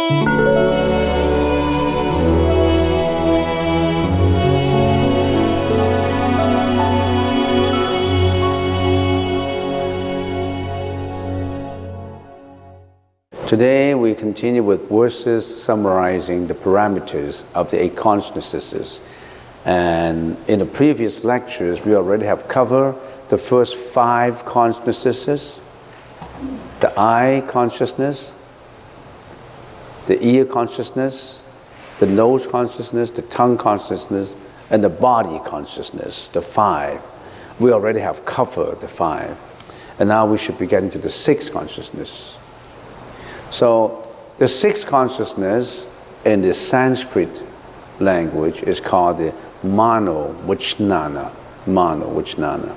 Today we continue with verses summarizing the parameters of the 8 consciousnesses. And in the previous lectures, we already have covered the first 5 consciousnesses: the eye consciousness, the ear consciousness, the nose consciousness, the tongue consciousness, and the body consciousness, the 5. We already have covered the 5. And now we should be getting to the 6th consciousness. So the 6th consciousness in the Sanskrit language is called the Mano Vijnana. Mano Vijnana.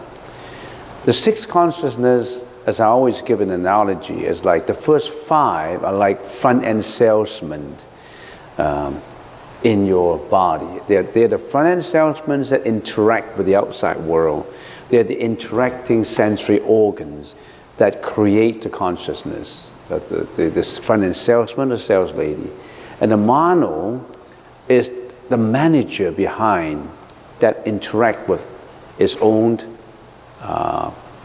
The 6th consciousness, as I always give an analogy, is like the first 5 are like front-end salesmen in your body. They're the front-end salesmen that interact with the outside world. They're the interacting sensory organs that create the consciousness. This front-end salesman or sales lady. And the Mano is the manager behind that interact with its own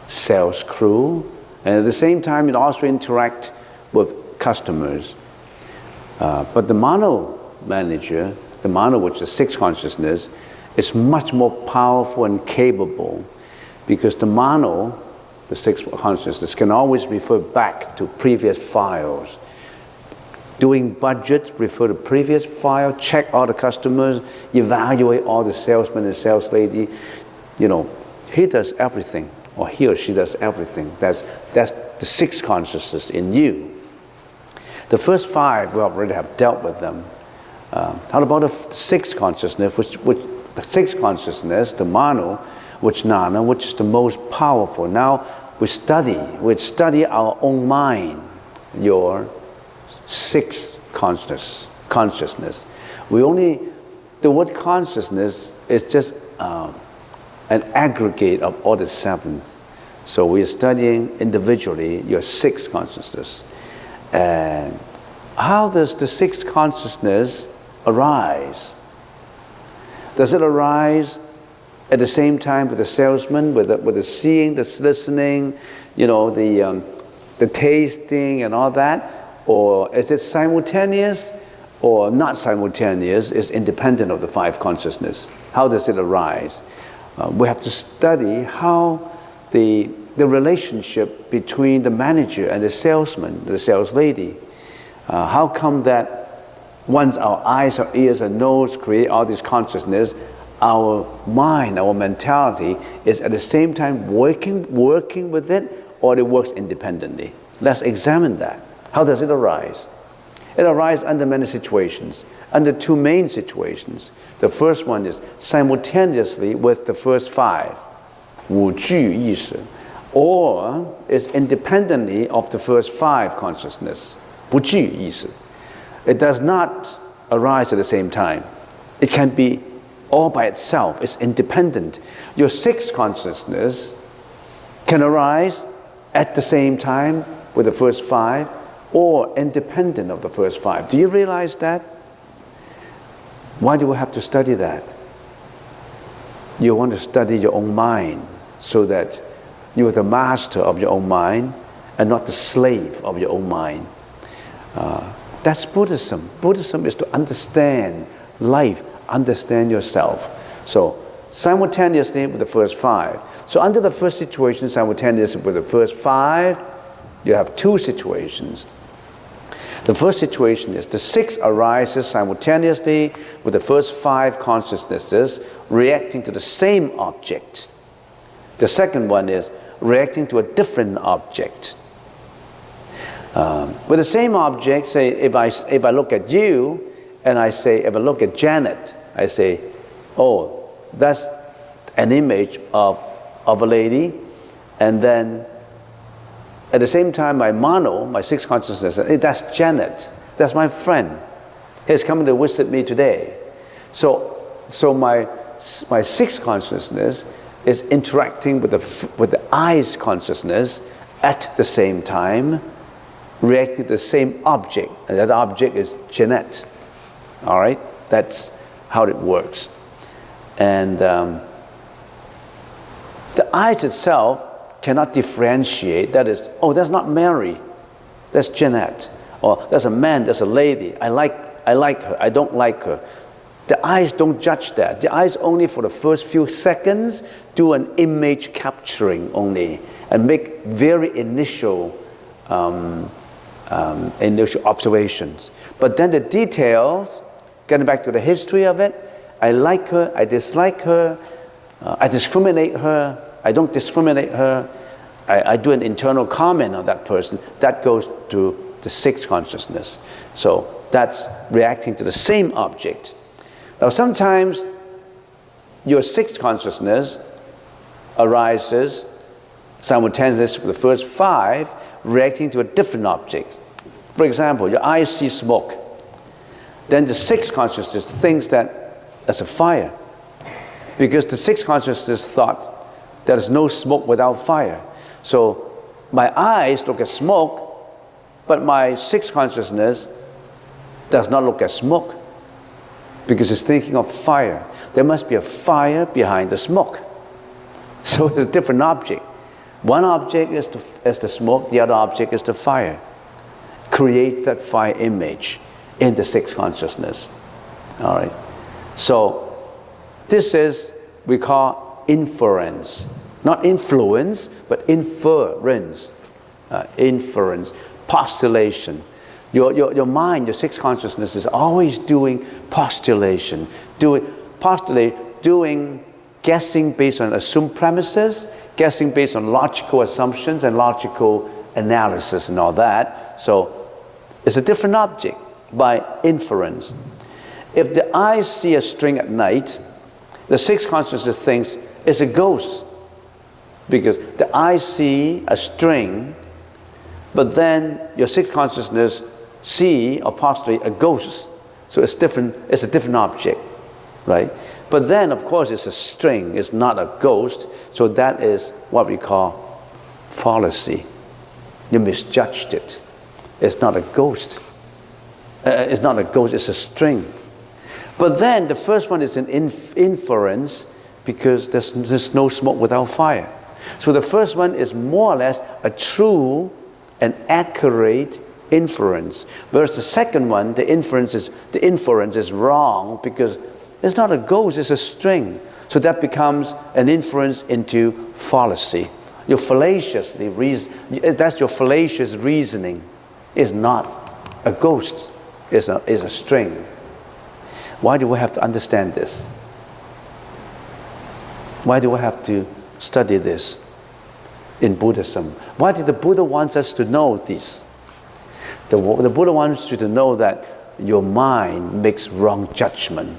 sales crew, and at the same time it also interact with customers. But the Mano manager, the Mano, which is the 6th consciousness, is much more powerful and capable, because the Mano, the 6th consciousness, can always refer back to previous files. Doing budget, refer to previous file, check all the customers, evaluate all the salesmen and sales lady. You know, he does everything, or he or she does everything. That's the 6th consciousness in you. The first 5, we already have dealt with them. How about the 6th consciousness, which the 6th consciousness, the Mano Vijnana, which is the most powerful? Now we study our own mind, your 6th consciousness. The word consciousness is just an aggregate of all the 7th. So we are studying individually your 6th consciousness. And how does the 6th consciousness arise? Does it arise at the same time with the salesman, with the seeing, the listening, you know, the tasting and all that? Or is it simultaneous or not simultaneous? Is independent of the 5 consciousness? How does it arise? We have to study how the relationship between the manager and the salesman, the sales lady. How come that once our eyes, our ears, and nose create all this consciousness, our mind, our mentality is at the same time working with it, or it works independently? Let's examine that. How does it arise? It arises under many situations, under 2 main situations. The first one is simultaneously with the first 5, 五具意识, or is independently of the first 5 consciousness, 不具意识. It does not arise at the same time. It can be all by itself. It's independent. Your 6th consciousness can arise at the same time with the first 5, or independent of the first 5. Do you realize that? Why do we have to study that? You want to study your own mind so that you are the master of your own mind and not the slave of your own mind. That's Buddhism. Buddhism is to understand life, understand yourself. So simultaneously with the first 5. So under the first situation, simultaneously with the first 5, you have 2 situations. The first situation is the 6 arises simultaneously with the first 5 consciousnesses reacting to the same object. The second one is reacting to a different object. With the same object, say if I look at you and I say, if I look at Janet, I say, oh, that's an image of a lady, and then at the same time, my Mano, my 6th consciousness, that's Janet. That's my friend. He's coming to visit me today. So my 6th consciousness is interacting with the eyes consciousness at the same time reacting to the same object, and that object is Jeanette. All right? That's how it works. And the eyes itself cannot differentiate. That is, oh, that's not Mary, that's Jeanette. Or that's a man, that's a lady. I like her, I don't like her. The eyes don't judge that. The eyes only for the first few seconds do an image capturing only and make very initial observations. But then the details, getting back to the history of it, I like her, I dislike her, I discriminate her, I don't discriminate her, I do an internal comment on that person, that goes to the sixth consciousness. So that's reacting to the same object. Now sometimes your sixth consciousness arises simultaneously with the first five, reacting to a different object. For example, your eyes see smoke. Then the sixth consciousness thinks that that's a fire, because the sixth consciousness thought there is no smoke without fire. So my eyes look at smoke, but my sixth consciousness does not look at smoke, because it's thinking of fire. There must be a fire behind the smoke. So it's a different object. One object is the smoke, the other object is the fire. Create that fire image in the sixth consciousness. All right. So this is, we call inference. Not influence, but inference. Inference, postulation. Your mind, your sixth consciousness is always doing postulation, doing guessing based on assumed premises, guessing based on logical assumptions and logical analysis and all that. So it's a different object by inference. If the eyes see a string at night, the sixth consciousness thinks it's a ghost, because the eyes see a string, but then your sixth consciousness see or postulate a ghost. So it's different, it's a different object, right? But then, of course, it's a string, it's not a ghost, so that is what we call fallacy. You misjudged it. It's not a ghost. It's not a ghost, it's a string. But then the first one is an inference, because there's no smoke without fire. So the first one is more or less a true and accurate inference, whereas the second one, the inference is wrong, because it's not a ghost, it's a string. So that becomes an inference into fallacy. Your fallacious reasoning is not a ghost, is a string. Why do we have to understand this? Why do we have to study this in Buddhism? Why did the Buddha want us to know this? The Buddha wants you to know that your mind makes wrong judgment.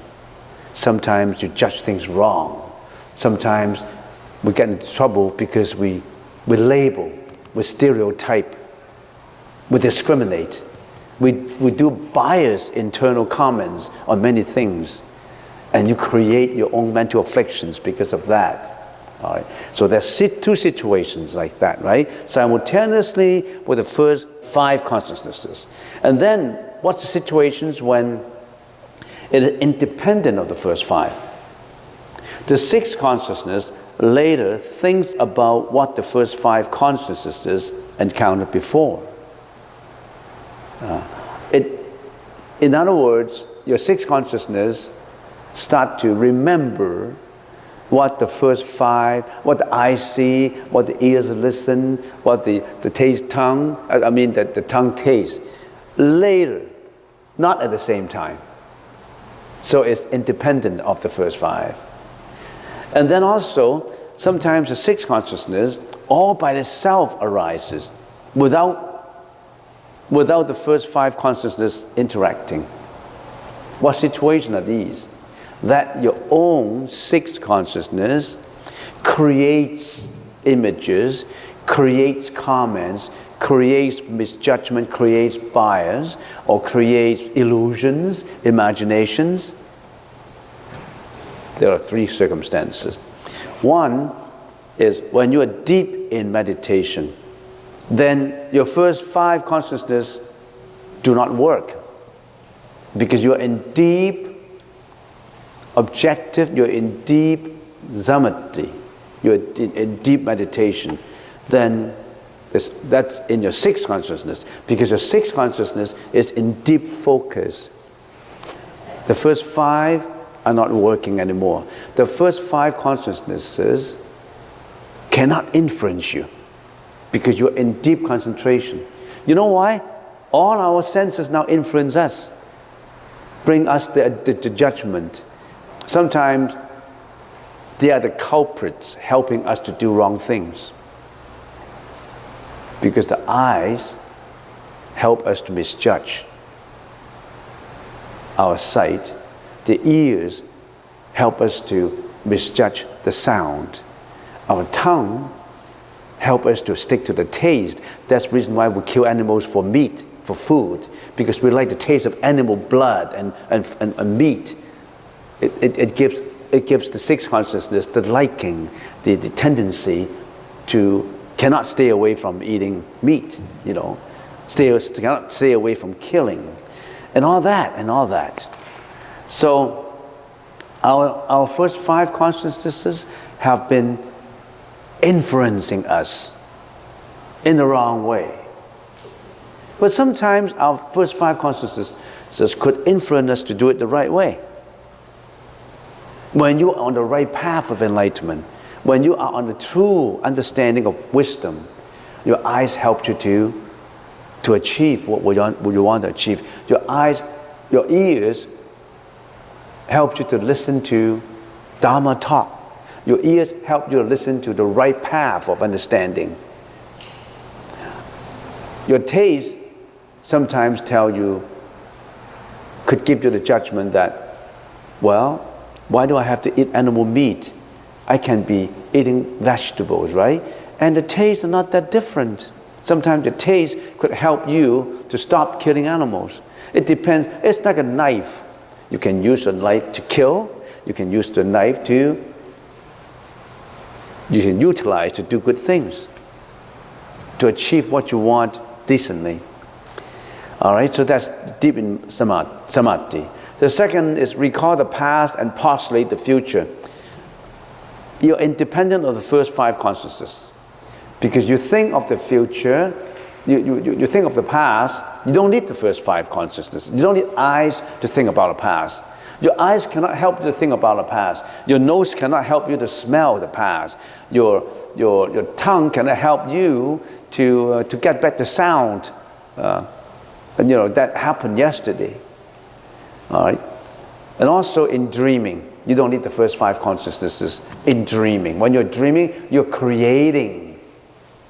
Sometimes you judge things wrong. Sometimes we get into trouble because we label, we stereotype, we discriminate. We do biased internal comments on many things, and you create your own mental afflictions because of that. All right. So there's two situations like that, right? Simultaneously with the first five consciousnesses. And then what's the situations when it is independent of the first five? The sixth consciousness later thinks about what the first five consciousnesses encountered before. In other words, your sixth consciousness start to remember what the first five, what the eyes see, what the ears listen, what the tongue tastes later, not at the same time. So it's independent of the first five. And then also, sometimes the sixth consciousness all by itself arises without the first five consciousness interacting. What situation are these? That your own sixth consciousness creates images, creates comments, creates misjudgment, creates bias, or creates illusions, imaginations. There are three circumstances. One is when you are deep in meditation, then your first 5 consciousness do not work, because you're in deep objective, you're in deep samadhi, you're in deep meditation. Then that's in your 6th consciousness, because your 6th consciousness is in deep focus. The first 5 are not working anymore. The first 5 consciousnesses cannot influence you, because you're in deep concentration. You know why? All our senses now influence us, bring us the judgment. Sometimes they are the culprits helping us to do wrong things, because the eyes help us to misjudge our sight. The ears help us to misjudge the sound. Our tongue help us to stick to the taste. That's the reason why we kill animals for meat, for food, because we like the taste of animal blood and meat. It gives the 6th consciousness the liking, the tendency to cannot stay away from eating meat, cannot stay away from killing, and all that. So our first 5 consciousnesses have been influencing us in the wrong way. But sometimes our first 5 consciousnesses could influence us to do it the right way. When you are on the right path of enlightenment, when you are on the true understanding of wisdom, your eyes help you to achieve what you want to achieve. Your ears help you to listen to Dharma talk. Your ears help you to listen to the right path of understanding. Your taste sometimes could give you the judgment that, well, why do I have to eat animal meat? I can be eating vegetables, right? And the tastes are not that different. Sometimes the taste could help you to stop killing animals. It depends. It's like a knife. You can use a knife to kill. You can use the knife you can utilize to do good things, to achieve what you want decently. All right, so that's deep in samadhi. The second is recall the past and postulate the future. You're independent of the first 5 consciousnesses, because you think of the future, you think of the past. You don't need the first 5 consciousnesses. You don't need eyes to think about the past. Your eyes cannot help you to think about the past. Your nose cannot help you to smell the past. Your tongue cannot help you to get back the sound. That happened yesterday. All right, and also in dreaming, you don't need the first 5 consciousnesses. In dreaming, when you're dreaming, you're creating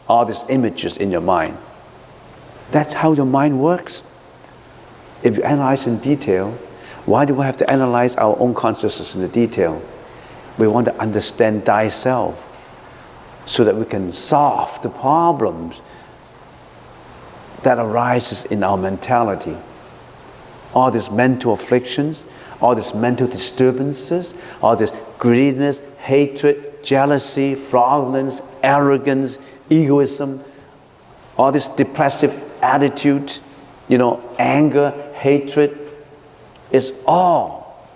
all these images in your mind. That's how your mind works. If you analyze in detail, why do we have to analyze our own consciousness in the detail? We want to understand thyself, so that we can solve the problems that arises in our mentality. All these mental afflictions, all these mental disturbances, all this greediness, hatred, jealousy, fraudulence, arrogance, egoism, all this depressive attitude, anger, hatred, is all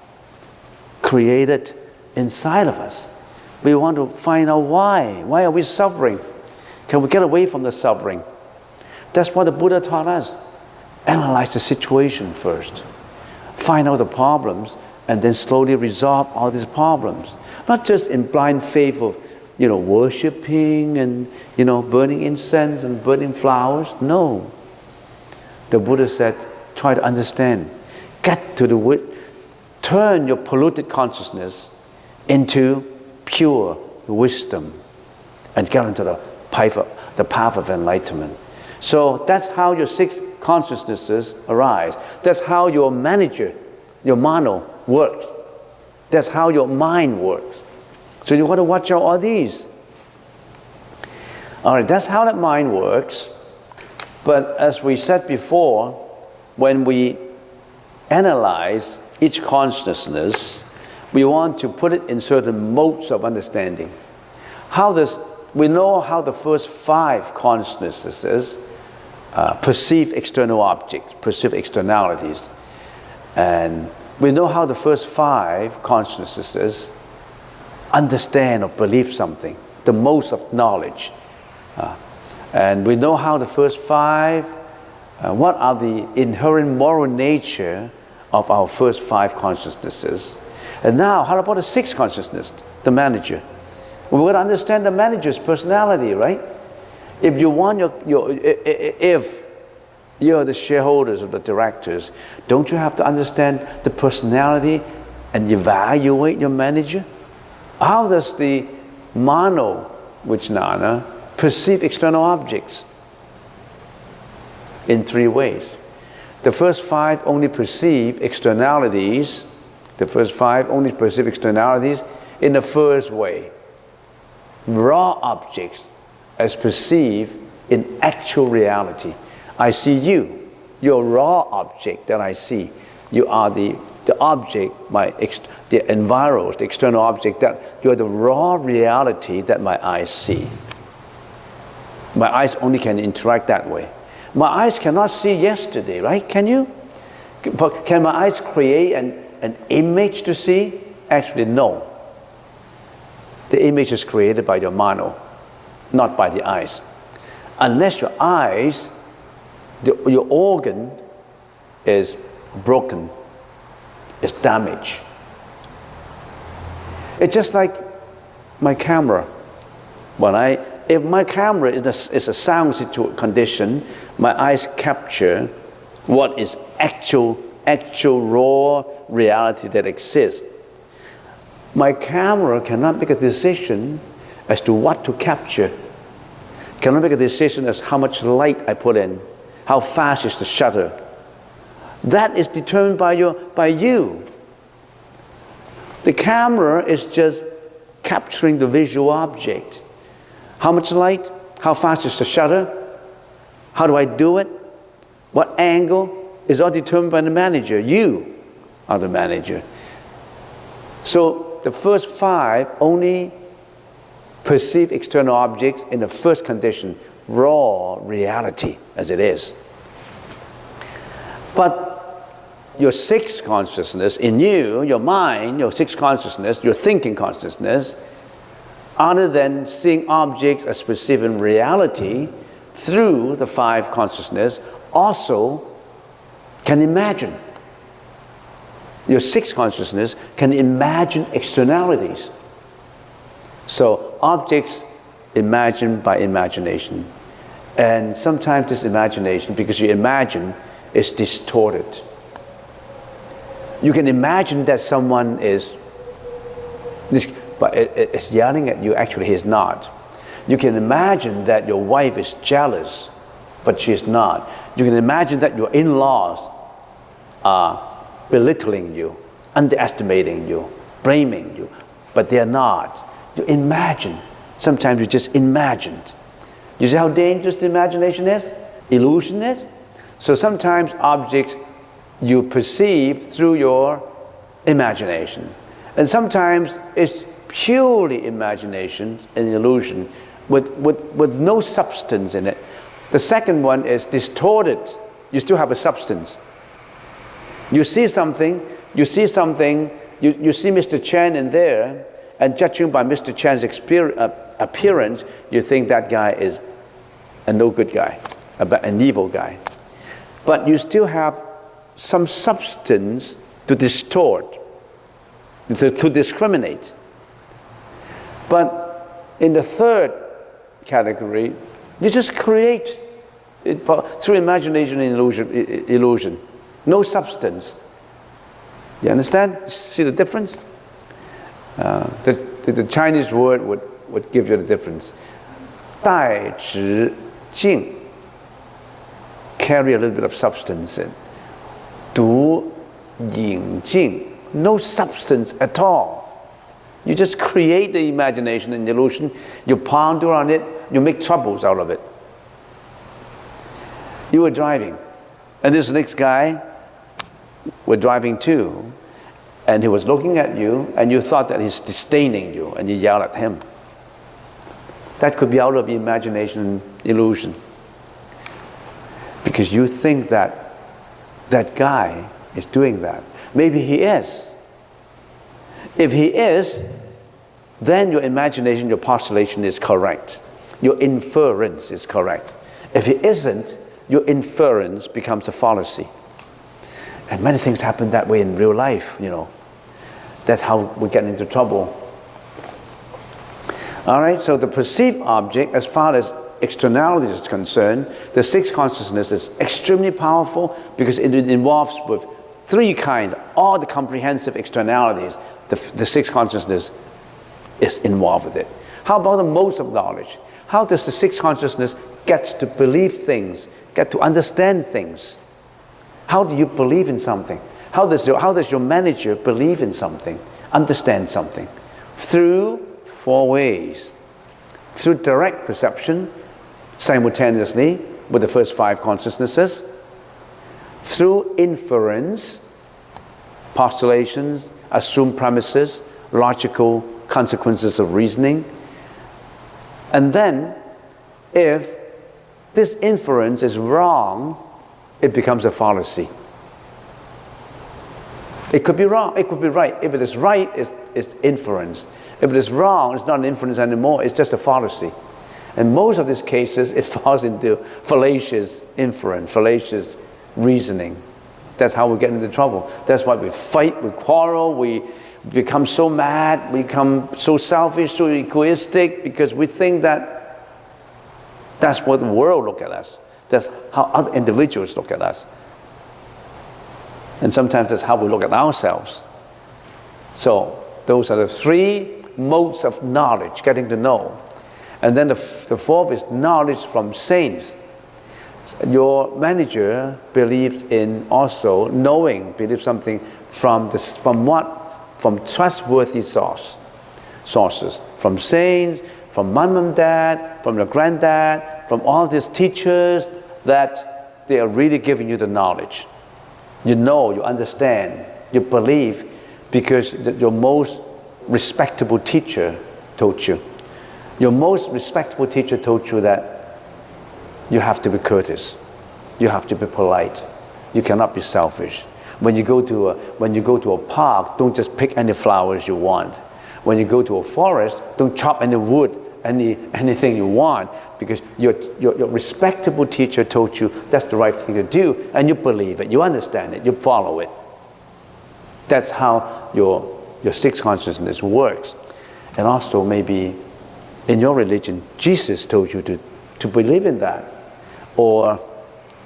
created inside of us. We want to find out why. Why are we suffering? Can we get away from the suffering? That's what the Buddha taught us. Analyze the situation first. Find out the problems, and then slowly resolve all these problems. Not just in blind faith of, worshiping and, burning incense and burning flowers. No. The Buddha said, try to understand. Turn your polluted consciousness into pure wisdom and get into the path of enlightenment. So that's how your 6 consciousnesses arise. That's how your manager, your mano, works. That's how your mind works. So you want to watch out all these. All right, that's how that mind works. But as we said before, when we analyze each consciousness, we want to put it in certain modes of understanding. How does we know how the first 5 consciousnesses perceive external objects, perceive externalities. And we know how the first 5 consciousnesses understand or believe something, the most of knowledge. And we know how the first 5, what are the inherent moral nature of our first 5 consciousnesses. And now, how about the 6th consciousness, the manager? We're going to understand the manager's personality, right? If you want if you're the shareholders or the directors, don't you have to understand the personality and evaluate your manager? How does the mano vijnana perceive external objects? In 3 ways. The first 5 only perceive externalities. The first 5 only perceive externalities in the first way. Raw objects as perceived in actual reality. I see you. You're a raw object that I see. You are the object, the environs, the external object, that you're the raw reality that my eyes see. My eyes only can interact that way. My eyes cannot see yesterday, right? Can you? Can my eyes create an image to see? Actually, no. The image is created by your mano, not by the eyes. Unless your eyes, your organ is broken, is damaged. It's just like my camera. If my camera is a sound condition, my eyes capture what is actual raw reality that exists. My camera cannot make a decision as to what to capture. Cannot make a decision as how much light I put in, how fast is the shutter. That is determined by you. The camera is just capturing the visual object. How much light? How fast is the shutter? How do I do it? What angle? Is all determined by the manager. You are the manager. So the first 5 only perceive external objects in the first condition, raw reality as it is. But your 6th consciousness in you, your mind, your 6th consciousness, your thinking consciousness, other than seeing objects as perceived in reality through the 5 consciousness, also can imagine. Your 6th consciousness can imagine externalities. So objects imagined by imagination. And sometimes this imagination, because you imagine, is distorted. You can imagine that someone is yelling at you. Actually, he's not. You can imagine that your wife is jealous, but she's not. You can imagine that your in-laws are belittling you, underestimating you, blaming you, but they're not. You imagine. Sometimes you just imagined. You see how dangerous the imagination is? Illusion is? So sometimes objects you perceive through your imagination. And sometimes it's purely imagination and illusion with no substance in it. The second one is distorted. You still have a substance. You see something, you see Mr. Chen in there, and judging by Mr. Chen's appearance, you think that guy is a no good guy, an evil guy. But you still have some substance to distort, to discriminate. But in the 3rd category, you just create it through imagination and illusion. No substance. You understand? See the difference? The Chinese word would give you the difference. 带直境 carry a little bit of substance in. 独影境 no substance at all. You just create the imagination and illusion. You ponder on it. You make troubles out of it. You were driving, and this next guy were driving too, and he was looking at you, and you thought that he's disdaining you, and you yelled at him. That could be out of imagination illusion. Because you think that that guy is doing that. Maybe he is. If he is, then your imagination, your postulation is correct. Your inference is correct. If he isn't, your inference becomes a fallacy. And many things happen that way in real life, you know. That's how we get into trouble. All right, so the perceived object, as far as externalities is concerned, the sixth consciousness is extremely powerful because it involves with three kinds, all the comprehensive externalities. The sixth consciousness is involved with it. How about the modes of knowledge? How does the sixth consciousness get to believe things, get to understand things? How do you believe in something? How does your manager believe in something, understand something? Through four ways. Through direct perception, simultaneously with the first five consciousnesses. Through inference, postulations, assumed premises, logical consequences of reasoning. And then, if this inference is wrong, it becomes a fallacy. It could be wrong, it could be right. If it is right, it's inference. If it is wrong, it's not an inference anymore, it's just a fallacy. In most of these cases, it falls into fallacious inference, fallacious reasoning. That's how we get into trouble. That's why we fight, we quarrel, we become so mad, we become so selfish, so egoistic, because we think that that's what the world look at us. That's how other individuals look at us. And sometimes that's how we look at ourselves. So those are the three modes of knowledge, getting to know. And then the fourth is knowledge from saints. Your manager believes in also knowing, believes something from trustworthy sources, from saints, from mom and dad, from your granddad, from all these teachers, that they are really giving you the knowledge. You know, you understand, you believe, because your most respectable teacher told you. Your most respectable teacher told you that you have to be courteous, you have to be polite, you cannot be selfish. When you go to a park, don't just pick any flowers you want. When you go to a forest, don't chop any wood, anything you want, because your respectable teacher told you that's the right thing to do, and you believe it, you understand it, you follow it. That's how your sixth consciousness works. And also maybe in your religion, Jesus told you to believe in that, or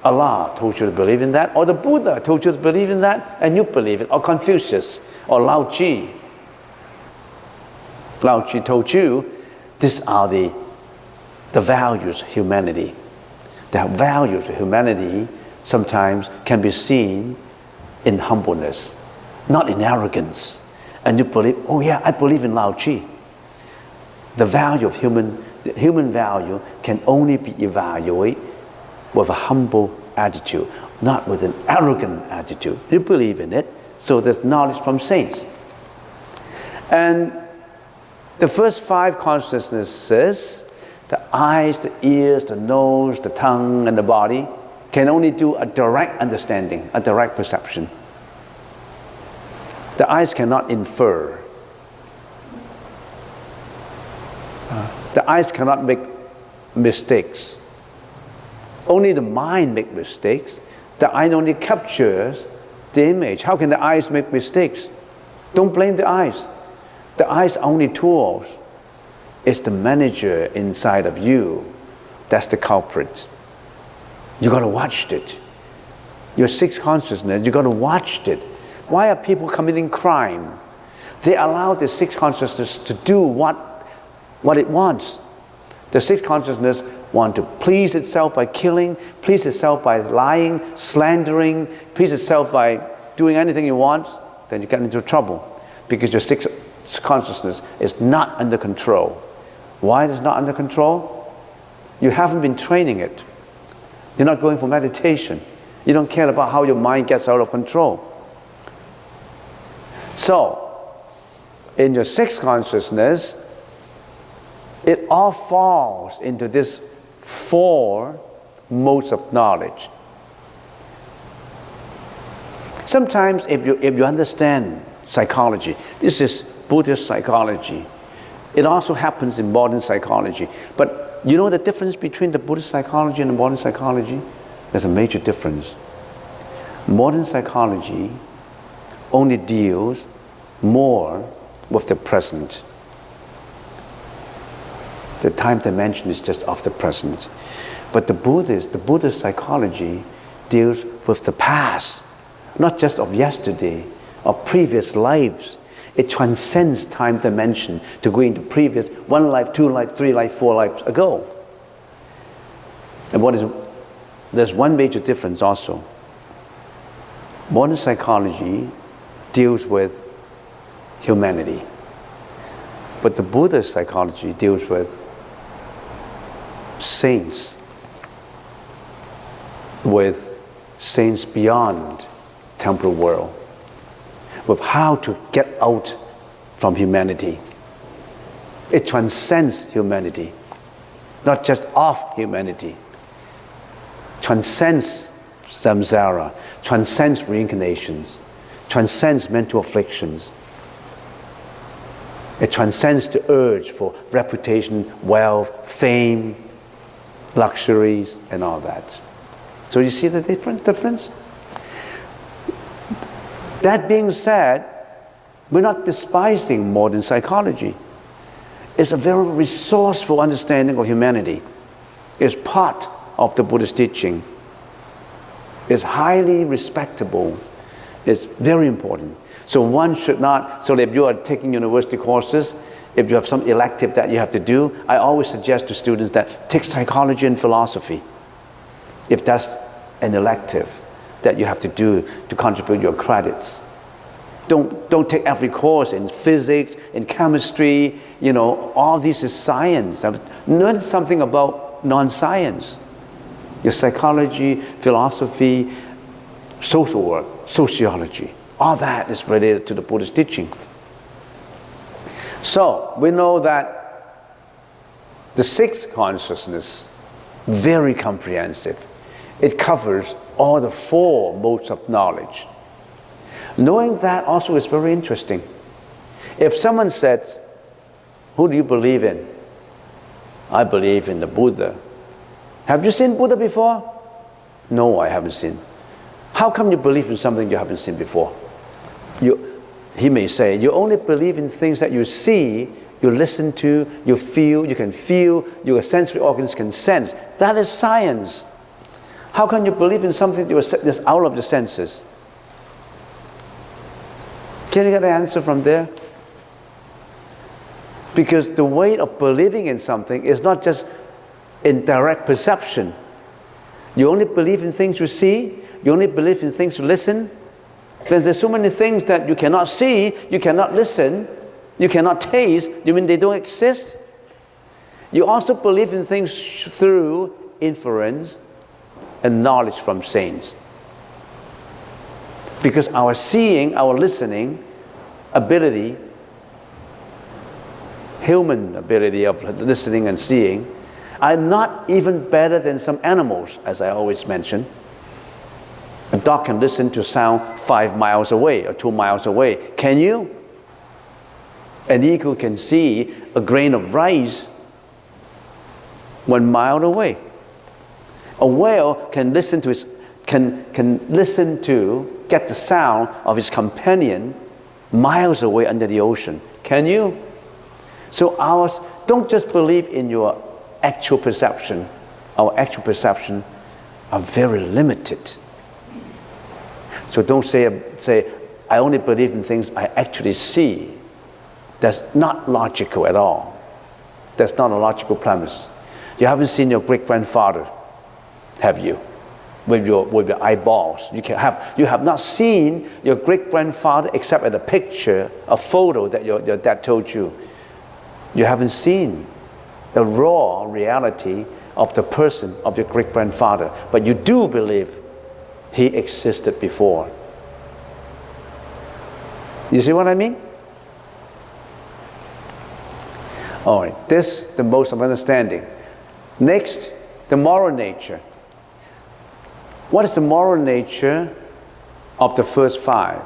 Allah told you to believe in that, or the Buddha told you to believe in that, and you believe it, or Confucius, or Lao Tzu. Lao Tzu told you, these are the values of humanity. The values of humanity sometimes can be seen in humbleness, not in arrogance. And you believe, oh yeah, I believe in Lao Tzu. The value of the human value can only be evaluated with a humble attitude, not with an arrogant attitude. You believe in it, so there's knowledge from saints. And the first five consciousnesses, the eyes, the ears, the nose, the tongue, and the body, can only do a direct understanding, a direct perception. The eyes cannot infer. The eyes cannot make mistakes. Only the mind makes mistakes. The eye only captures the image. How can the eyes make mistakes? Don't blame the eyes. The eyes are only tools. It's the manager inside of you that's the culprit. You got to watch it. Your sixth consciousness, you got to watch it. Why are people committing crime? They allow the sixth consciousness to do what it wants. The sixth consciousness wants to please itself by killing, please itself by lying, slandering, please itself by doing anything it wants. Then you get into trouble because your sixth consciousness is not under control. Why is it not under control? You haven't been training it. You're not going for meditation. You don't care about how your mind gets out of control. So, in your sixth consciousness, It all falls into this 4 modes of knowledge. Sometimes if you understand psychology, this is Buddhist psychology. It also happens in modern psychology. But you know the difference between the Buddhist psychology and the modern psychology? There's a major difference. Modern psychology only deals more with the present. The time dimension is just of the present. But the Buddhist psychology deals with the past, not just of yesterday, of previous lives. It transcends time dimension to go into previous 1 life, 2 life, 3 life, 4 lives ago. And there's one major difference also. Modern psychology deals with humanity, but the Buddhist psychology deals with saints, with saints beyond temporal world, with how to get out from humanity. It transcends humanity, not just of humanity. Transcends samsara, transcends reincarnations, transcends mental afflictions. It transcends the urge for reputation, wealth, fame, luxuries, and all that. So you see the difference? That being said, we're not despising modern psychology. It's a very resourceful understanding of humanity. It's part of the Buddhist teaching. It's highly respectable. It's very important. So one should not, so if you are taking university courses, if you have some elective that you have to do, I always suggest to students that take psychology and philosophy. If that's an elective that you have to do to contribute your credits. Don't take every course in physics, in chemistry, all this is science. Learn something about non-science. Your psychology, philosophy, social work, sociology, all that is related to the Buddhist teaching. So we know that the 6th consciousness, very comprehensive. It covers all the 4 modes of knowledge. Knowing that also is very interesting. If someone says, who do you believe in? I believe in the Buddha. Have you seen Buddha before? No, I haven't seen. How come you believe in something you haven't seen before? He may say, you only believe in things that you see, you listen to, you feel, your sensory organs can sense. That is science. How can you believe in something that's out of the senses? Can you get an answer from there? Because the way of believing in something is not just in direct perception. You only believe in things you see, you only believe in things you listen. Then there's so many things that you cannot see, you cannot listen, you cannot taste. You mean they don't exist? You also believe in things through inference and knowledge from saints. Because our seeing, our listening ability, human ability of listening and seeing, are not even better than some animals, as I always mention. A dog can listen to sound 5 miles away or 2 miles away. Can you? An eagle can see a grain of rice 1 mile away. A whale can listen to get the sound of his companion miles away under the ocean. Can you? So don't just believe in your actual perception. Our actual perception are very limited. So don't say I only believe in things I actually see. That's not logical at all. That's not a logical premise. You haven't seen your great-grandfather, have you? With your eyeballs. You have not seen your great-grandfather except at a picture, a photo that your dad told you. You haven't seen the raw reality of the person of your great-grandfather, but you do believe he existed before. You see what I mean? All right, this the most of understanding. Next, the moral nature. What is the moral nature of the first five?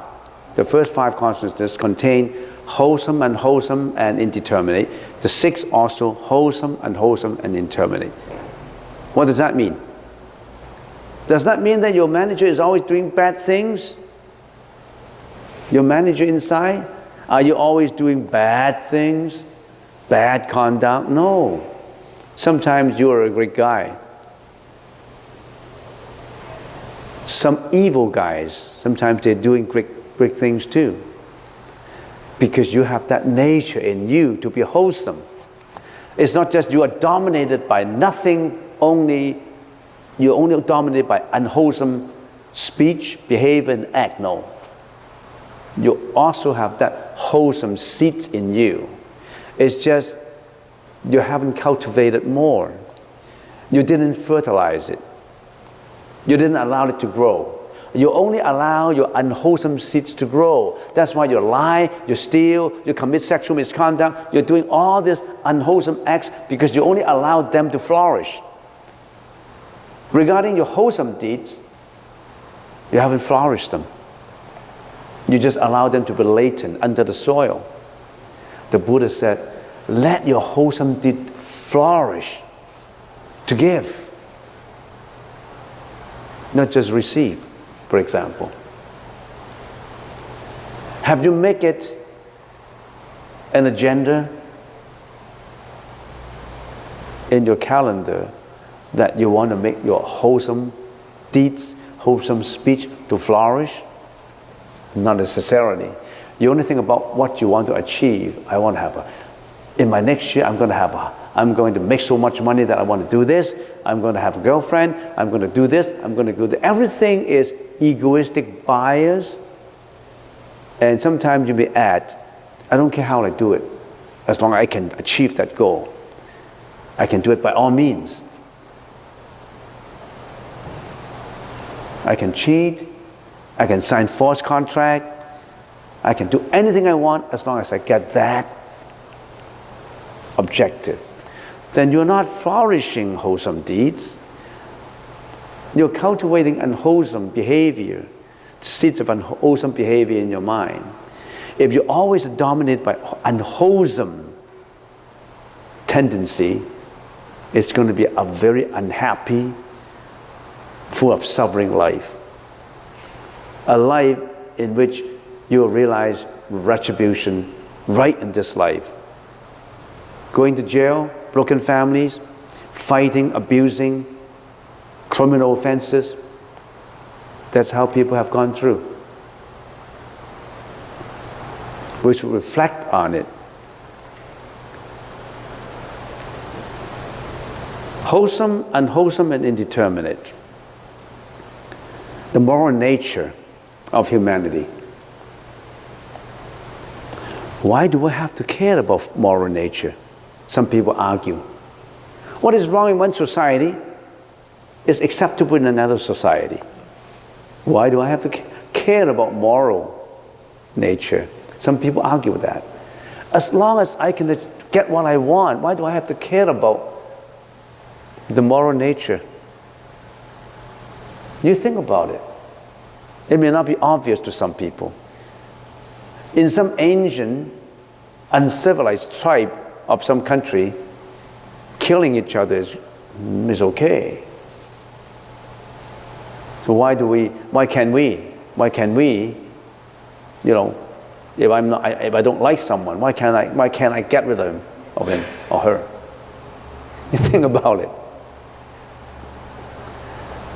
The first five consciousnesses contain wholesome, unwholesome, and indeterminate. The six also wholesome, unwholesome, and indeterminate. What does that mean? Does that mean that your manager is always doing bad things? Your manager inside? Are you always doing bad things? Bad conduct? No. Sometimes you are a great guy. Some evil guys, sometimes they're doing great things too. Because you have that nature in you to be wholesome. It's not just you are dominated by nothing, you're only dominated by unwholesome speech, behavior, and act. No. You also have that wholesome seeds in you. It's just you haven't cultivated more. You didn't fertilize it. You didn't allow it to grow. You only allow your unwholesome seeds to grow. That's why you lie, you steal, you commit sexual misconduct, you're doing all these unwholesome acts because you only allow them to flourish. Regarding your wholesome deeds, you haven't flourished them. You just allow them to be latent under the soil. The Buddha said, let your wholesome deed flourish, to give, not just receive, for example. Have you made it an agenda in your calendar that you want to make your wholesome deeds, wholesome speech to flourish? Not necessarily. You only think about what you want to achieve. I want to have in my next year, I'm going to make so much money that I want to do this. I'm going to have a girlfriend. I'm going to do this. I'm going to do that. Everything is egoistic bias. And sometimes you may add, I don't care how I do it, as long as I can achieve that goal. I can do it by all means. I can cheat. I can sign false contract. I can do anything I want as long as I get that objective. Then you're not flourishing wholesome deeds. You're cultivating unwholesome behavior, seeds of unwholesome behavior in your mind. If you're always dominated by unwholesome tendency, it's going to be a very unhappy, full of suffering life. A life in which you will realize retribution right in this life. Going to jail, broken families, fighting, abusing, criminal offenses. That's how people have gone through. We should reflect on it. Wholesome, unwholesome, and indeterminate. The moral nature of humanity. Why do we have to care about moral nature? Some people argue. What is wrong in one society is acceptable in another society. Why do I have to care about moral nature? Some people argue with that. As long as I can get what I want, why do I have to care about the moral nature? You think about it. It may not be obvious to some people. In some ancient, uncivilized tribe of some country, killing each other is okay. So why can't we, if I don't like someone, why can't I get rid of him or her? You think about it.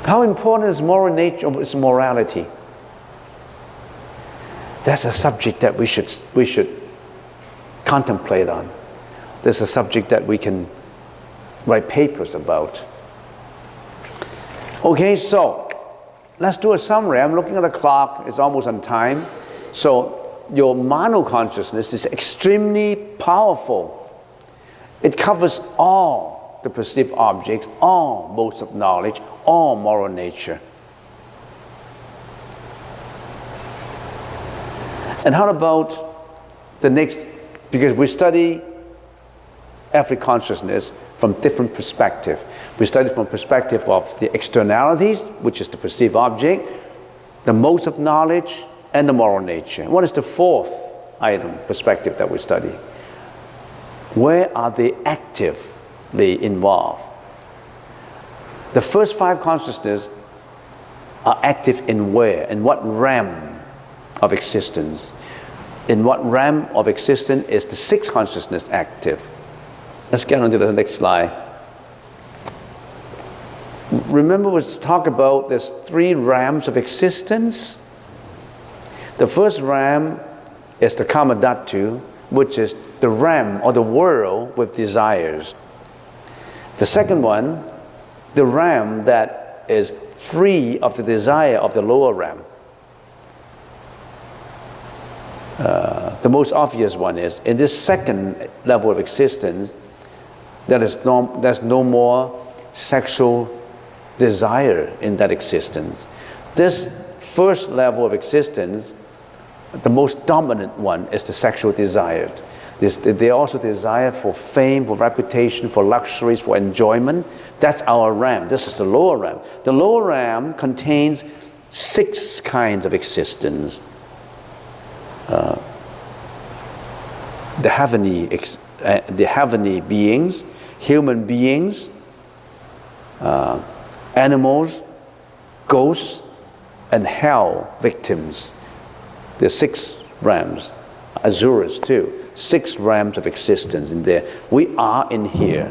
How important is moral nature, is morality? That's a subject that we should contemplate on. This is a subject that we can write papers about. Okay, so let's do a summary. I'm looking at the clock, it's almost on time. So your mano consciousness is extremely powerful. It covers all the perceived objects, all modes of knowledge, all moral nature. And how about the next, because we study every consciousness from different perspective. We study from perspective of the externalities, which is the perceived object, the modes of knowledge, and the moral nature. What is the fourth item, perspective, that we study? Where are they actively involved? The first 5 consciousnesses are active in where? In what realm of existence? In what realm of existence is the 6th consciousness active? Let's get on to the next slide. Remember we talked about there's 3 realms of existence. The first realm is the Kama Dhatu, which is the realm or the world with desires. The second one, the realm that is free of the desire of the lower realm. The most obvious one is, in this second level of existence, there's no more sexual desire in that existence. This first level of existence, the most dominant one, is the sexual desire. They also desire for fame, for reputation, for luxuries, for enjoyment. That's our realm. This is the lower realm. The lower realm contains 6 kinds of existence. The heavenly beings, human beings, animals, ghosts, and hell victims. There's 6 realms. Asuras too. 6 realms of existence in there. We are in here.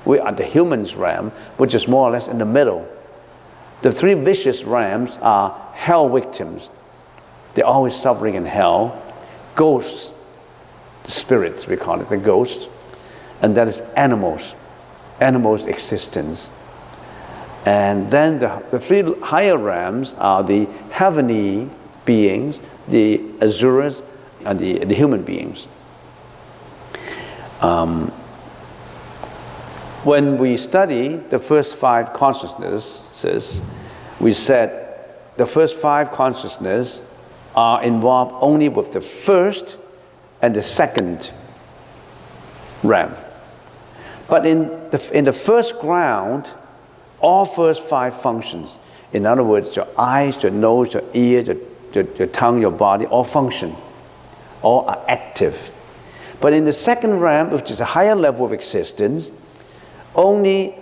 We are the human's realm, which is more or less in the middle. The 3 vicious realms are hell victims. They're always suffering in hell. Ghosts, the spirits we call it, the ghosts. And that is animals. Animals' existence. And then the 3 higher realms are the heavenly beings, the asuras, and the human beings. When we study the first 5 consciousnesses, we said the first 5 consciousnesses are involved only with the first and the second realm. But in the first ground, all first 5 functions. In other words, your eyes, your nose, your ear, your tongue, your body, all function. All are active. But in the second realm, which is a higher level of existence, only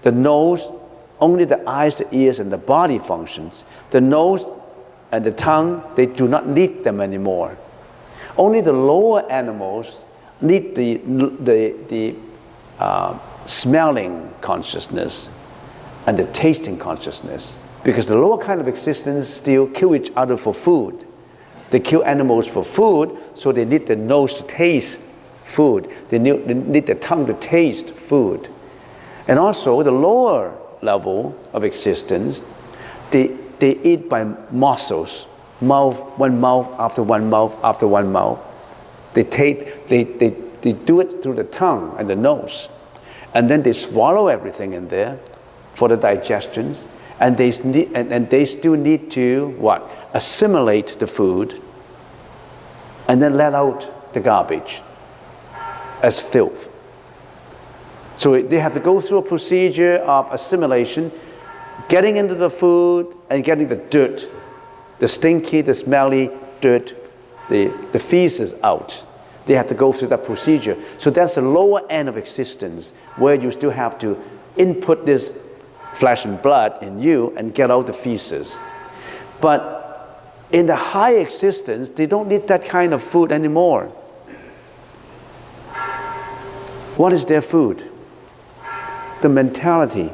the nose, only the eyes, the ears, and the body functions. The nose and the tongue, they do not need them anymore. Only the lower animals need the smelling consciousness and the tasting consciousness, because the lower kind of existence still kill each other for food. They kill animals for food, so they need the nose to taste food. They need the tongue to taste food. And also the lower level of existence, they eat by muscles, one mouth after one mouth after one mouth. They do it through the tongue and the nose, and then they swallow everything in there for the digestions, and they still need to what? Assimilate the food, and then let out the garbage as filth. So they have to go through a procedure of assimilation, getting into the food and getting the dirt, the stinky, the smelly dirt, the feces out. They have to go through that procedure. So that's the lower end of existence, where you still have to input this flesh and blood in you and get out the feces. But in the high existence, they don't need that kind of food anymore. What is their food? The mentality.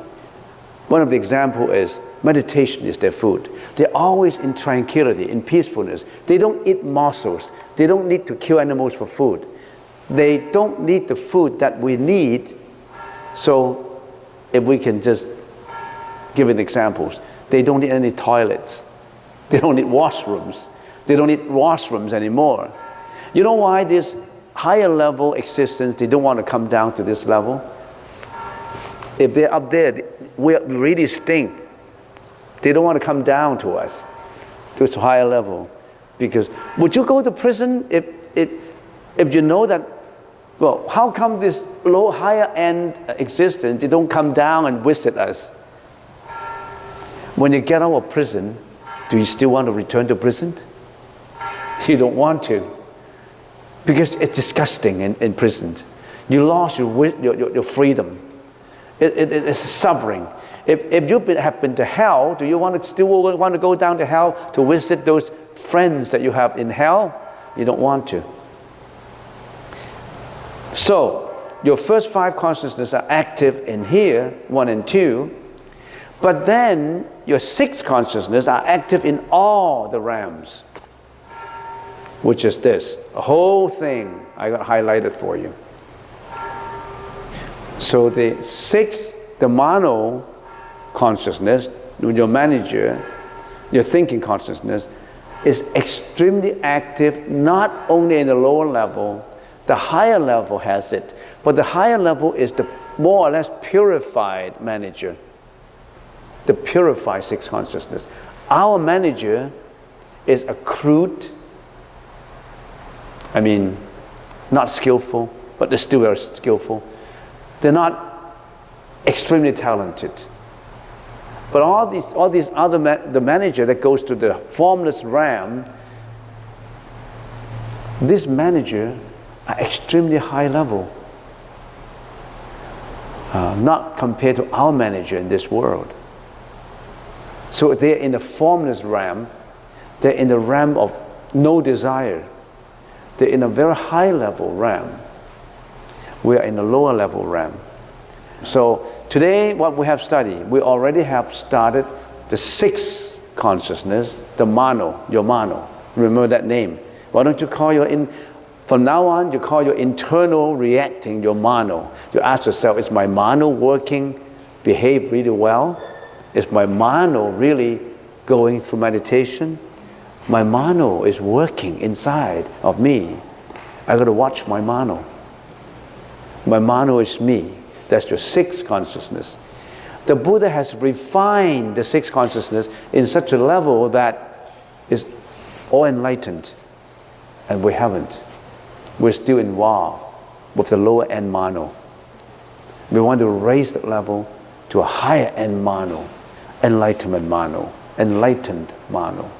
One of the examples is meditation is their food. They're always in tranquility, in peacefulness. They don't eat morsels. They don't need to kill animals for food. They don't need the food that we need. So if we can just give an examples, they don't need any toilets. They don't need washrooms. They don't need washrooms anymore. You know why this higher level existence, they don't want to come down to this level? If they're up there, we really stink. They don't want to come down to us, to this higher level. Because would you go to prison if you know that Well, how come this low, higher end existence, they don't come down and visit us? When you get out of prison, do you still want to return to prison? You don't want to, because it's disgusting in prison. You lost your freedom. It's suffering. If you have been to hell, do you still want to go down to hell to visit those friends that you have in hell? You don't want to. So, your first 5 consciousnesses are active in here, 1 and 2, but then your 6 consciousnesses are active in all the realms, which is this. The whole thing I got highlighted for you. So the 6, the mano consciousness, your manager, your thinking consciousness, is extremely active, not only in the lower level, the higher level has it, but the higher level is the more or less purified manager, the purified 6 consciousness. Our manager is a crude, not skillful, but they're still very skillful. They're not extremely talented. But all these other, the manager that goes to the formless realm, this manager are extremely high level. Not compared to our manager in this world. So they're in the formless realm. They're in the realm of no desire. They're in a very high level realm. We are in a lower level realm. So today what we have studied, we already have started the 6th consciousness, the mano, your mano. Remember that name. Why don't you call from now on, you call your internal reacting your mano. You ask yourself, is my mano working, behave really well? Is my mano really going through meditation? My mano is working inside of me. I got to watch my mano. My mano is me. That's your 6th consciousness. The Buddha has refined the 6th consciousness in such a level that is all enlightened. And we haven't. We're still involved with the lower end mano. We want to raise that level to a higher end mano, enlightenment mano, enlightened mano.